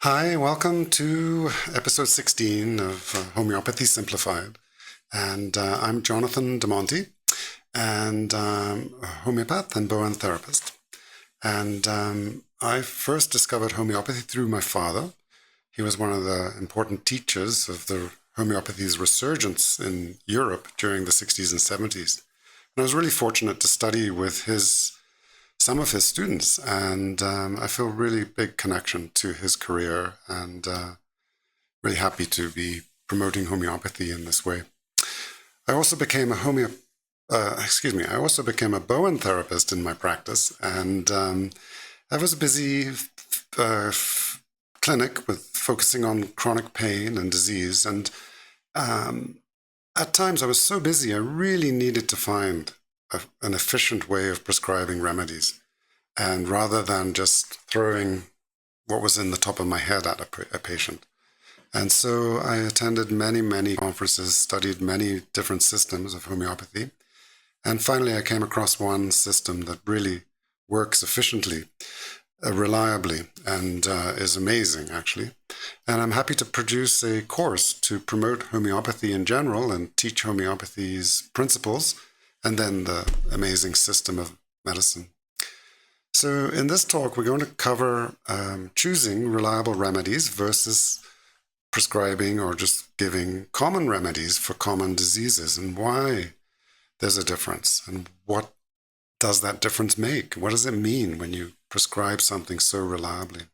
Hi, welcome to episode 16 of Homeopathy Simplified. And I'm Jonathan DeMonte, and I'm a homeopath and Bowen therapist. And I first discovered homeopathy through my father. He was one of the important teachers of the homeopathy's resurgence in Europe during the 60s and 70s. And I was really fortunate to study with some of his students, and I feel really big connection to his career, and really happy to be promoting homeopathy in this way. I also became a I also became a Bowen therapist in my practice, and I was a busy clinic with focusing on chronic pain and disease, and at times I was so busy I really needed to find an efficient way of prescribing remedies, and rather than just throwing what was in the top of my head at a patient. And so I attended many conferences, studied many different systems of homeopathy, and finally I came across one system that really works efficiently, reliably, and is amazing, actually. And I'm happy to produce a course to promote homeopathy in general and teach homeopathy's principles, and then the amazing system of medicine. So in this talk, we're going to cover choosing reliable remedies versus prescribing or just giving common remedies for common diseases, and why there's a difference, and what does that difference make? What does it mean when you prescribe something so reliably?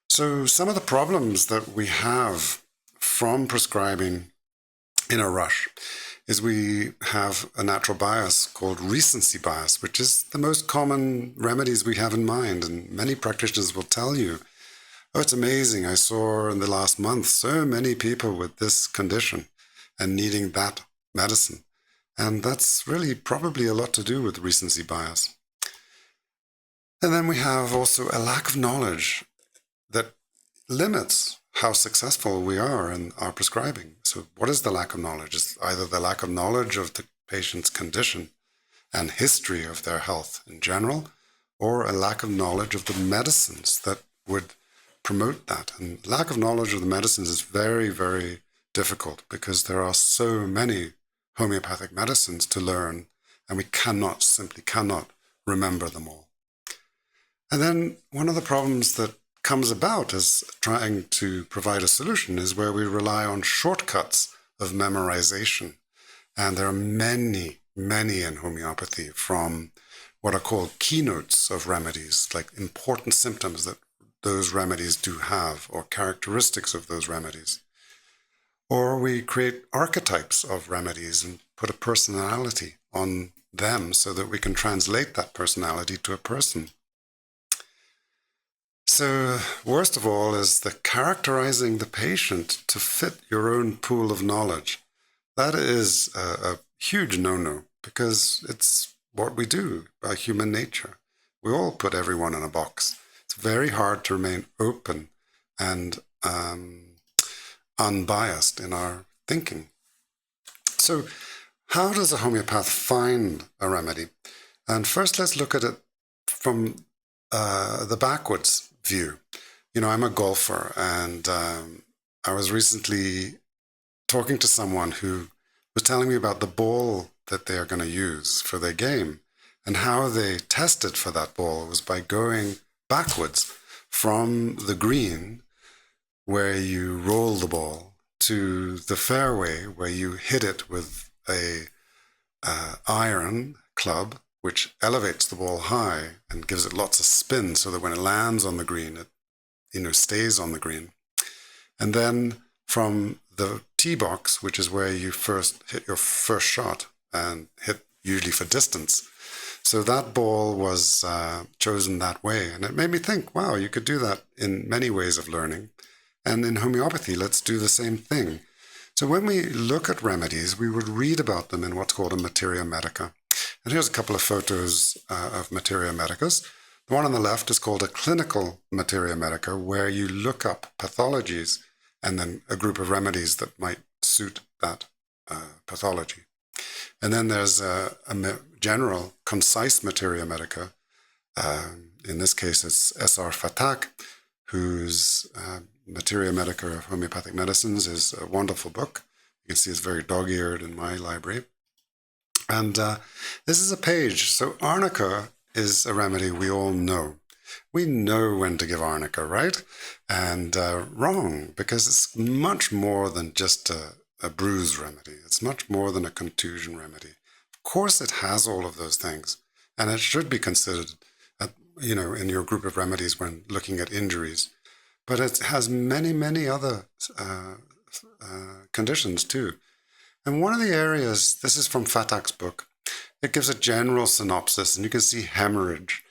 So some of the problems that we have from prescribing in a rush is we have a natural bias called recency bias, which is the most common remedies we have in mind. And many practitioners will tell you, oh, it's amazing, I saw in the last month so many people with this condition and needing that medicine. And that's really probably a lot to do with recency bias. And then we have also a lack of knowledge that limits how successful we are in our prescribing. So what is the lack of knowledge? It's either the lack of knowledge of the patient's condition and history of their health in general, or a lack of knowledge of the medicines that would promote that. And lack of knowledge of the medicines is very difficult, because there are so many homeopathic medicines to learn, and we simply cannot remember them all. And then one of the problems that comes about as trying to provide a solution is where we rely on shortcuts of memorization. And there are many in homeopathy, from what are called keynotes of remedies, like important symptoms that those remedies do have, or characteristics of those remedies. Or we create archetypes of remedies and put a personality on them so that we can translate that personality to a person. So, worst of all is the characterizing the patient to fit your own pool of knowledge. That is a huge no-no, because it's what we do by human nature. We all put everyone in a box. It's very hard to remain open and unbiased in our thinking. So, how does a homeopath find a remedy? And first, let's look at it from the backwards view. I'm a golfer, and I was recently talking to someone who was telling me about the ball that they are going to use for their game, and how they tested for that ball was by going backwards from the green, where you roll the ball, to the fairway, where you hit it with a iron club, which elevates the ball high and gives it lots of spin, so that when it lands on the green, it stays on the green. And then from the tee box, which is where you first hit your first shot and hit usually for distance. So that ball was chosen that way. And it made me think, wow, you could do that in many ways of learning. And in homeopathy, let's do the same thing. So when we look at remedies, we would read about them in what's called a materia medica. And here's a couple of photos of materia medicas. The one on the left is called a clinical materia medica, where you look up pathologies and then a group of remedies that might suit that pathology. And then there's a general concise materia medica. In this case, it's S.R. Fatak, whose Materia Medica of Homeopathic Medicines is a wonderful book. You can see it's very dog-eared in my library. And this is a page. So arnica is a remedy we all know. We know when to give arnica, right? And wrong, because it's much more than just a bruise remedy. It's much more than a contusion remedy. Of course, it has all of those things, and it should be considered, in your group of remedies when looking at injuries. But it has many, many other conditions too. And one of the areas, this is from Fatak's book, it gives a general synopsis, and you can see hemorrhage.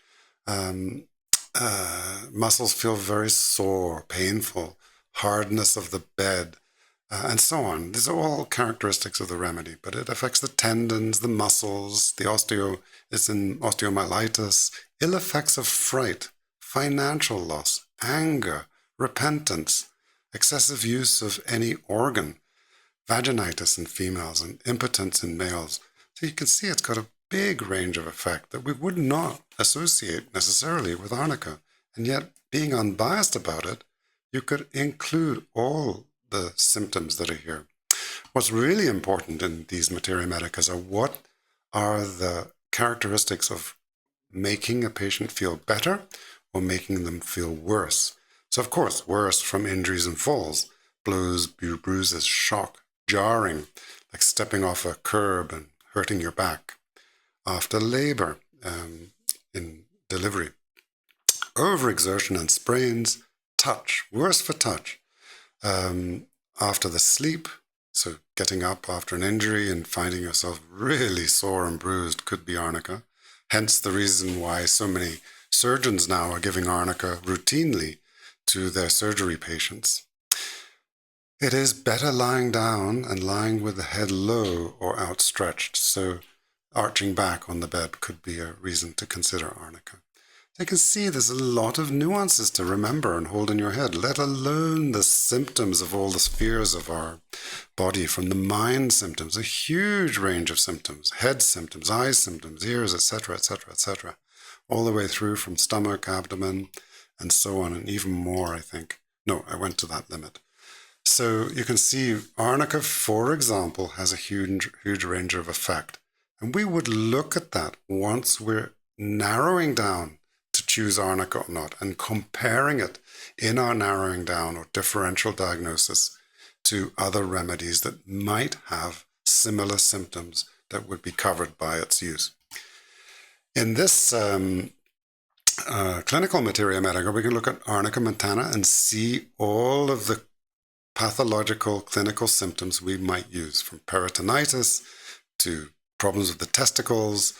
Muscles feel very sore, painful, hardness of the bed, and so on. These are all characteristics of the remedy, but it affects the tendons, the muscles, it's in osteomyelitis, ill effects of fright, financial loss, anger, repentance, excessive use of any organ, vaginitis in females, and impotence in males. So you can see it's got a big range of effect that we would not associate necessarily with arnica. And yet, being unbiased about it, you could include all the symptoms that are here. What's really important in these Materia Medicas are what are the characteristics of making a patient feel better or making them feel worse. So, of course, worse from injuries and falls, blows, bruises, shock, jarring, like stepping off a curb and hurting your back. After labor, in delivery. Overexertion and sprains, touch, worse for touch. After the sleep, so getting up after an injury and finding yourself really sore and bruised could be arnica. Hence the reason why so many surgeons now are giving arnica routinely to their surgery patients. It is better lying down and lying with the head low or outstretched, so arching back on the bed could be a reason to consider arnica. You can see there's a lot of nuances to remember and hold in your head, let alone the symptoms of all the spheres of our body, from the mind symptoms, a huge range of symptoms, head symptoms, eye symptoms, ears, etc., etc., etc., all the way through from stomach, abdomen, and so on, and even more, I think. No, I went to that limit. So you can see arnica, for example, has a huge range of effect. And we would look at that once we're narrowing down to choose arnica or not and comparing it in our narrowing down or differential diagnosis to other remedies that might have similar symptoms that would be covered by its use. In this clinical Materia Medica, we can look at arnica montana and see all of the pathological clinical symptoms we might use, from peritonitis to problems with the testicles,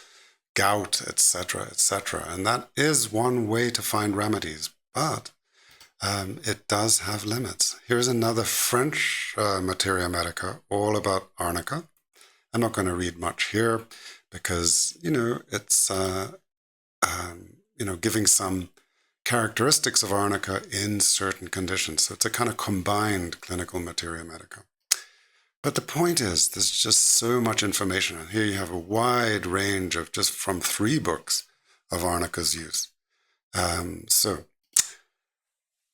gout, etc., etc. And that is one way to find remedies, but it does have limits. Here's another French Materia Medica, all about arnica. I'm not going to read much here because, it's, giving some characteristics of arnica in certain conditions. So it's a kind of combined clinical Materia Medica. But the point is, there's just so much information. And here you have a wide range of just from 3 books of arnica's use. So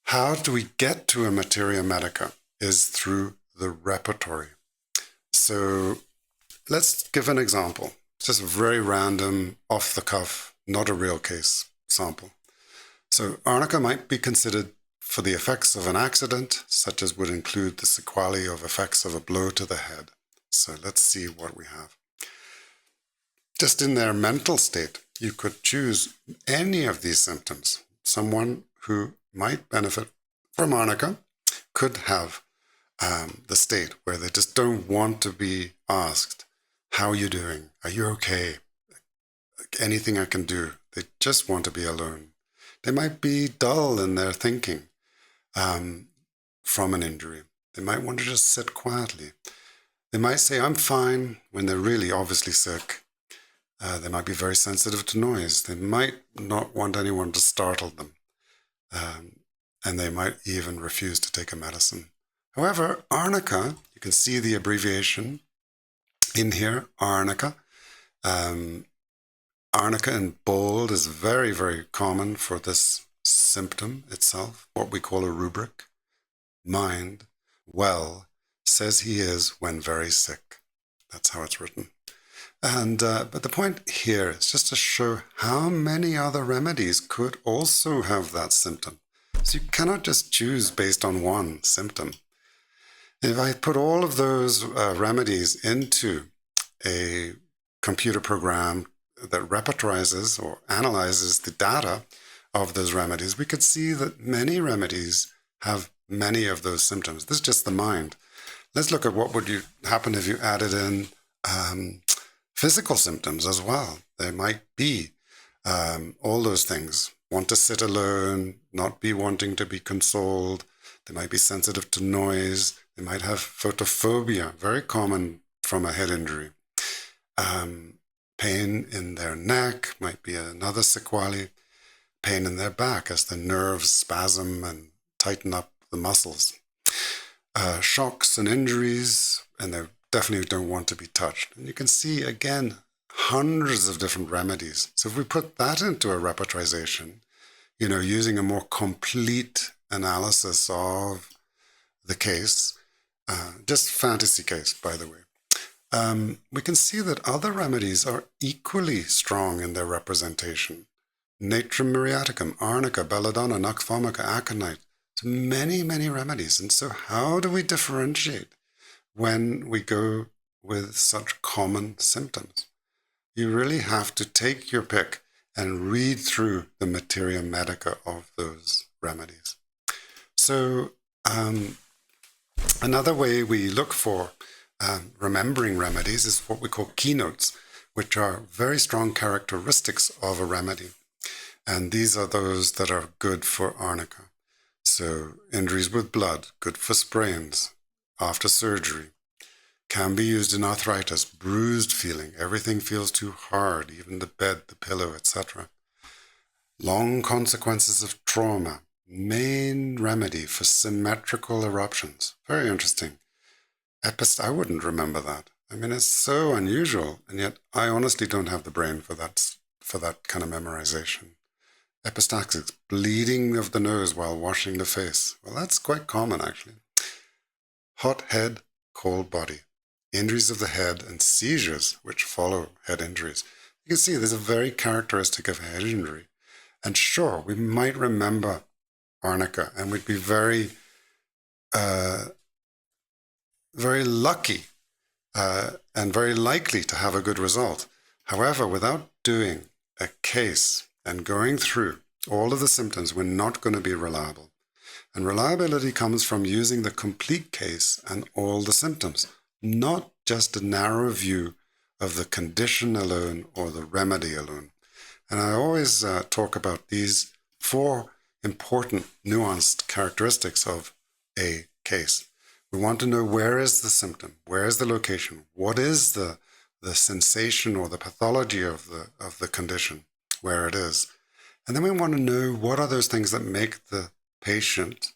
how do we get to a Materia Medica is through the repertory. So let's give an example. Just a very random, off the cuff, not a real case sample. So arnica might be considered for the effects of an accident, such as would include the sequelae of effects of a blow to the head. So let's see what we have. Just in their mental state, you could choose any of these symptoms. Someone who might benefit from arnica could have the state where they just don't want to be asked, how are you doing? Are you okay? Anything I can do? They just want to be alone. They might be dull in their thinking from an injury. They might want to just sit quietly. They might say, I'm fine, when they're really obviously sick. They might be very sensitive to noise. They might not want anyone to startle them. And they might even refuse to take a medicine. However, arnica, you can see the abbreviation in here, arnica. Arnica in bold is very, very common for this symptom itself, what we call a rubric. Mind, well, says he is when very sick. That's how it's written. And but the point here is just to show how many other remedies could also have that symptom. So you cannot just choose based on one symptom. If I put all of those remedies into a computer program that repertorizes or analyzes the data of those remedies, we could see that many remedies have many of those symptoms. This is just the mind. Let's look at what would happen if you added in physical symptoms as well. There might be all those things. Want to sit alone, not be wanting to be consoled. They might be sensitive to noise. They might have photophobia, very common from a head injury. Pain in their neck might be another sequelae. Pain in their back as the nerves spasm and tighten up the muscles. Shocks and injuries, and they definitely don't want to be touched. And you can see, again, hundreds of different remedies. So if we put that into a repertorization, using a more complete analysis of the case, just fantasy case, by the way, we can see that other remedies are equally strong in their representation. Natrum muriaticum, arnica, belladonna, nux vomica, aconite. So many, many remedies. And so how do we differentiate when we go with such common symptoms? You really have to take your pick and read through the materia medica of those remedies. So another way we look for remembering remedies is what we call keynotes, which are very strong characteristics of a remedy. And these are those that are good for arnica. So injuries with blood, good for sprains, after surgery, can be used in arthritis, bruised feeling, everything feels too hard, even the bed, the pillow, etc. Long consequences of trauma, main remedy for symmetrical eruptions. Very interesting. I wouldn't remember that. I mean, it's so unusual, and yet I honestly don't have the brain for that kind of memorization. Epistaxis, bleeding of the nose while washing the face. Well, that's quite common, actually. Hot head, cold body. Injuries of the head and seizures, which follow head injuries. You can see there's a very characteristic of head injury. And sure, we might remember arnica, and we'd be very, very lucky and very likely to have a good result. However, without doing a case and going through all of the symptoms, we're not going to be reliable. And reliability comes from using the complete case and all the symptoms, not just a narrow view of the condition alone or the remedy alone. And I always talk about these 4 important nuanced characteristics of a case. We want to know, where is the symptom? Where is the location? What is the sensation or the pathology of the condition, where it is? And then we want to know, what are those things that make the patient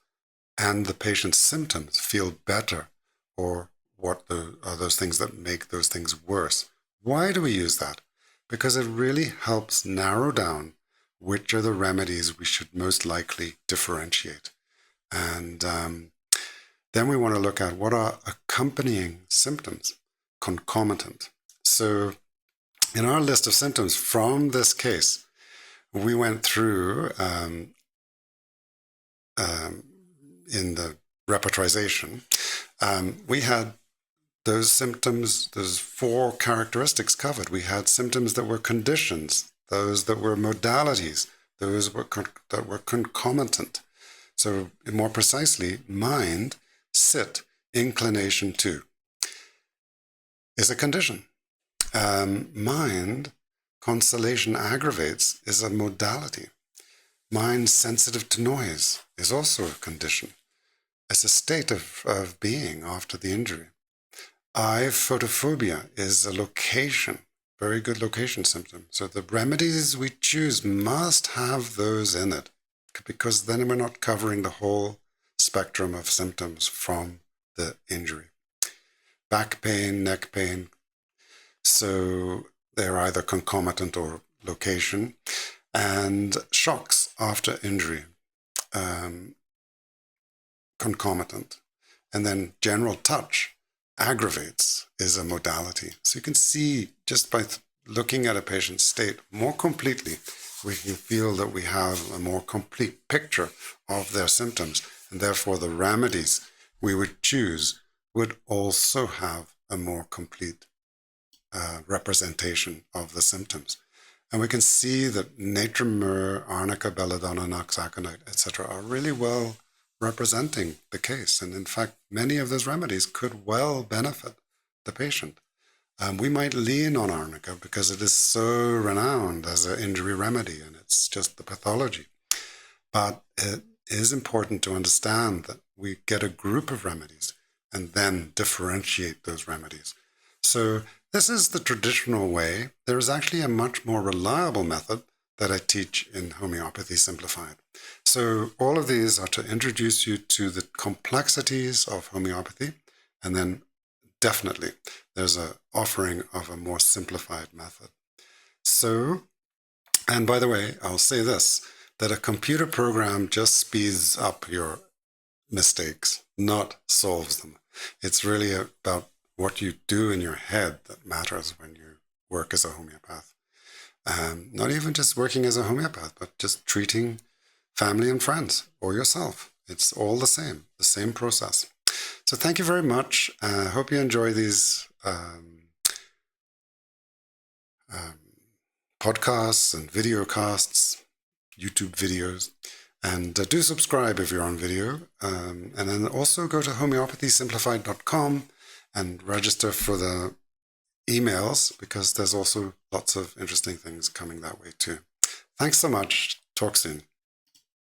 and the patient's symptoms feel better, or what are those things that make those things worse? Why do we use that? Because it really helps narrow down which are the remedies we should most likely differentiate. And then we want to look at what are accompanying symptoms, concomitant. So in our list of symptoms from this case, we went through in the repertorization, we had those symptoms, those 4 characteristics covered. We had symptoms that were conditions, those that were modalities, those that were concomitant. So more precisely, mind, sit, inclination to, is a condition. Mind, consolation aggravates, is a modality. Mind sensitive to noise is also a condition. It's a state of being after the injury. Eye photophobia is a location, very good location symptom. So the remedies we choose must have those in it, because then we're not covering the whole spectrum of symptoms from the injury. Back pain, neck pain. So they're either concomitant or location. And shocks after injury, concomitant. And then general touch aggravates is a modality. So you can see just by looking at a patient's state more completely, we can feel that we have a more complete picture of their symptoms. And therefore, the remedies we would choose would also have a more complete representation of the symptoms. And we can see that natrum myrrh, arnica, belladonna, nux aconite, etc. are really well representing the case. And in fact, many of those remedies could well benefit the patient. We might lean on arnica because it is so renowned as an injury remedy and it's just the pathology. But it is important to understand that we get a group of remedies and then differentiate those remedies. So this is the traditional way. There is actually a much more reliable method that I teach in Homeopathy Simplified. So all of these are to introduce you to the complexities of homeopathy, and then definitely there's an offering of a more simplified method. So, and by the way, I'll say this, that a computer program just speeds up your mistakes, not solves them. It's really about what you do in your head that matters when you work as a homeopath. Not even just working as a homeopath, but just treating family and friends or yourself. It's all the same process. So thank you very much. I hope you enjoy these podcasts and video casts, YouTube videos. And do subscribe if you're on video. And then also go to homeopathysimplified.com and register for the emails, because there's also lots of interesting things coming that way too. Thanks so much. Talk soon.